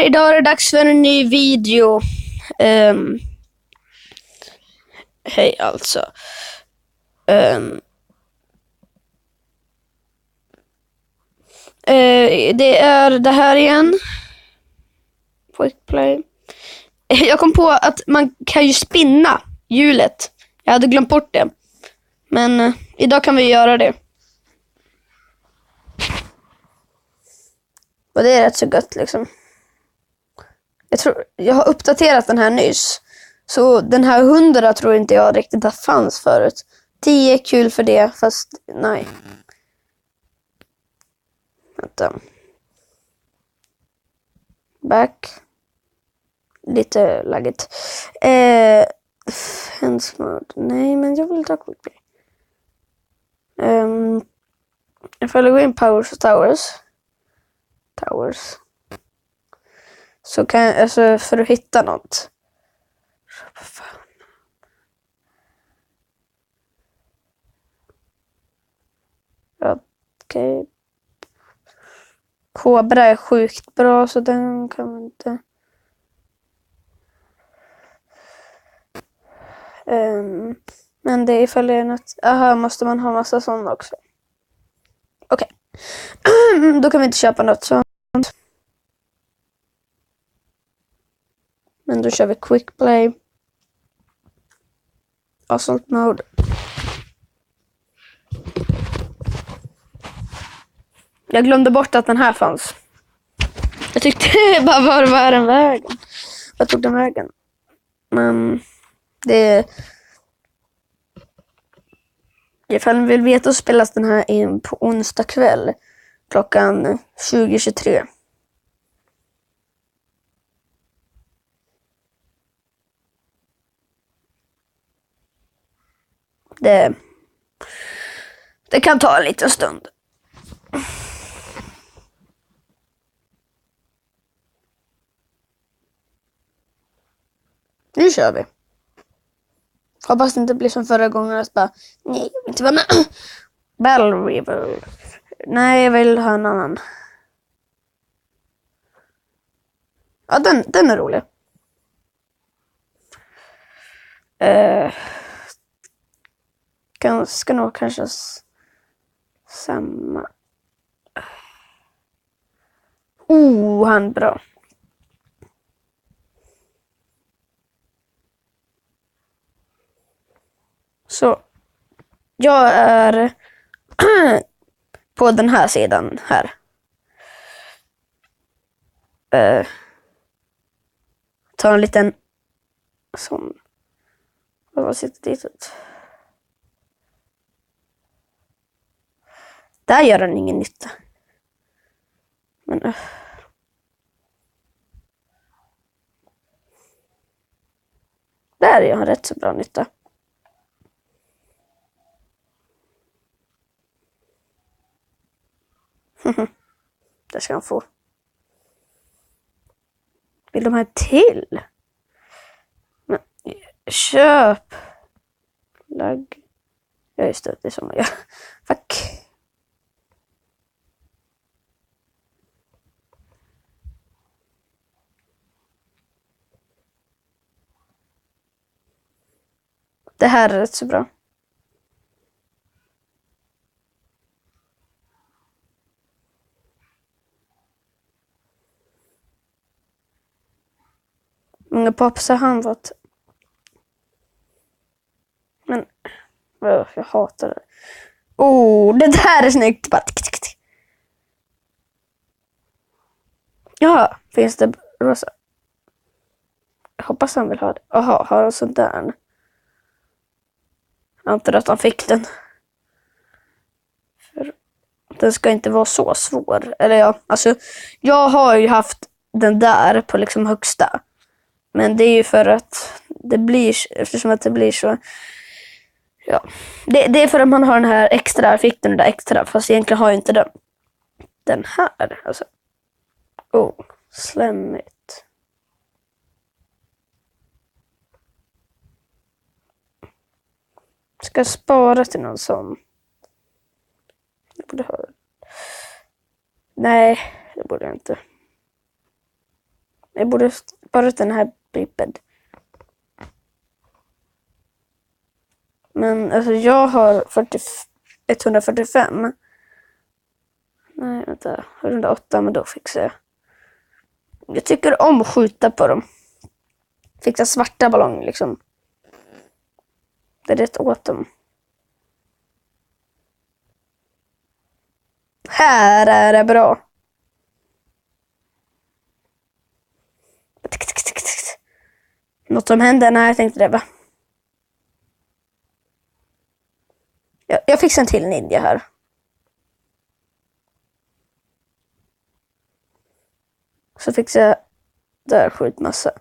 idag är det dags för en ny video. Hej alltså. Det är det här igen. Quick play. Jag kom på att man kan ju spinna hjulet. Jag hade glömt bort det. Men idag kan vi göra det. Och det är rätt så gött liksom. Jag har uppdaterat den här nyss. Så den här 100 tror inte jag riktigt att fanns förut. 10 är kul för det, fast nej. Vänta. Back. Lite laggigt. Hands mode. Nej, men jag vill ta quick play. Ifall jag går in Powers och Towers. Så kan jag, alltså för att hitta något. Okej. Kobra är sjukt bra så den kan man inte. Men det är ifall det är något. Aha, måste man ha massa sådana också. Okej. Då kan vi inte köpa något sånt. Men då kör vi quick play. Assault mode. Jag glömde bort att den här fanns. Jag tyckte bara var den vägen. Vad tog den vägen? Men det... Ifall ni vill veta så spelas den här in på onsdag kväll. Klockan 20:23. Det kan ta en liten stund. Nu kör vi. Hoppas det inte blir som förra gången att bara, nej, jag vill inte vara med. Battle River. Nej, jag vill ha en annan. Ja, den är rolig. Ska nog kanske samma. Han är bra. Så jag är på den här sidan här. Ta en liten sån. Vad sitter dit? Där gör den ingen nytta. Men där gör han rätt så bra nytta. Det ska han få. Vill de ha till? Men, köp. Lag. Ja, just det är som man gör. Fuck. Det här är rätt så bra. Många pops har han fått. Men jag hatar det. Det där är snyggt. Ja, finns det rosa? Jag hoppas han vill ha det. Jaha, har han sånt där? Jag antar att han fick den. För den ska inte vara så svår. Eller ja, alltså jag har ju haft den där på liksom högsta. Men det är ju för att det blir, eftersom att det blir så. Ja, det är för att man har den här extra, jag fick den där extra, fast egentligen har jag inte den här. Alltså. Slemmigt. Ska jag spara till någon sån? Jag borde ha. Nej, det borde jag inte. Jag borde sparat den här blipped. Men alltså jag har 145. Nej, vänta. 108, men då fixar jag. Jag tycker om att skjuta på dem. Fixa svarta ballonger liksom. Det är rätt åt dem. Här är det bra. Något som hände när jag tänkte det, va? Jag fixar en till ninja här. Så fixar jag där skjutmassa.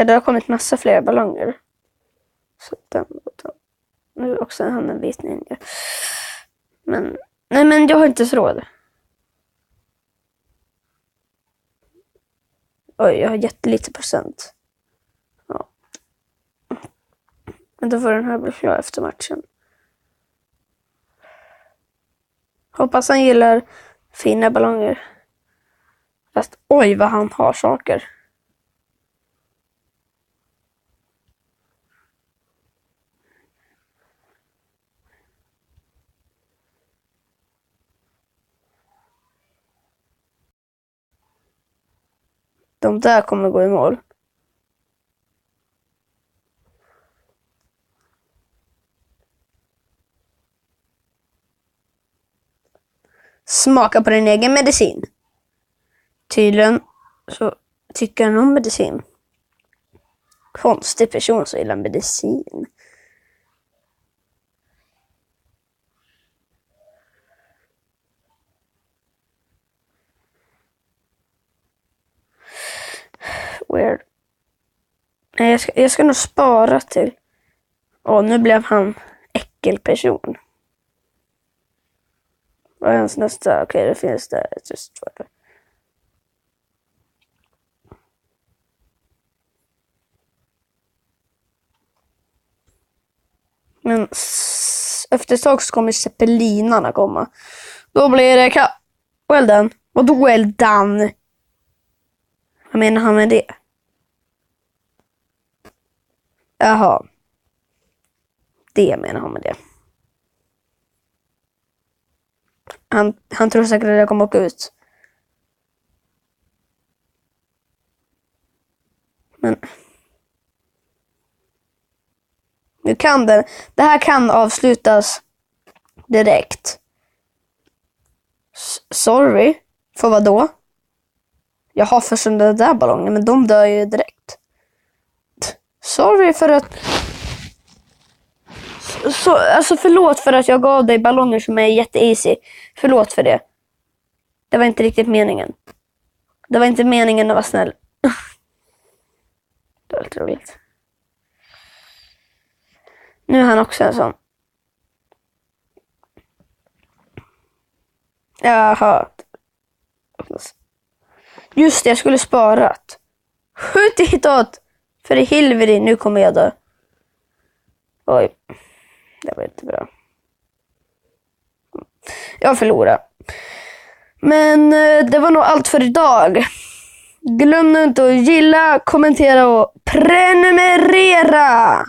Det har kommit massa fler ballonger. Så nu är också en vit ninja. Men nej, men jag har inte så råd. Oj, jag har jättelite procent. Ja. Men då får den här bli klar efter matchen. Hoppas han gillar fina ballonger. Fast oj vad han har saker. De där kommer gå i mål. Smaka på din egen medicin. Tydligen så tycker han om medicin. Konstig person som gillar medicin. Weird. Nej, jag ska nog spara till. Nu blev han äckelperson. Vad är hans nästa? Okej, det finns där. Just för det. Men efter ett tag så kommer zeppelinarna komma. Då blir det well done. Och då well done. Vad menar han med det? Jaha. Det menar han med det. Han tror säkert att jag kommer åka ut. Men nu kan det här kan avslutas direkt. Sorry. För vad då? Jag har försökt där ballonger, men de dör ju direkt. Sorry för att... Alltså förlåt för att jag gav dig ballonger som är jätte-easy. Förlåt för det. Det var inte riktigt meningen. Det var inte meningen att vara snäll. Det var lite roligt. Nu är han också en sån. Jaha. Just det, jag skulle sparat. Skjut hitåt. För i Hilveri, nu kommer jag dö. Oj. Det var inte bra. Jag förlorar. Men det var nog allt för idag. Glöm inte att gilla, kommentera och prenumerera.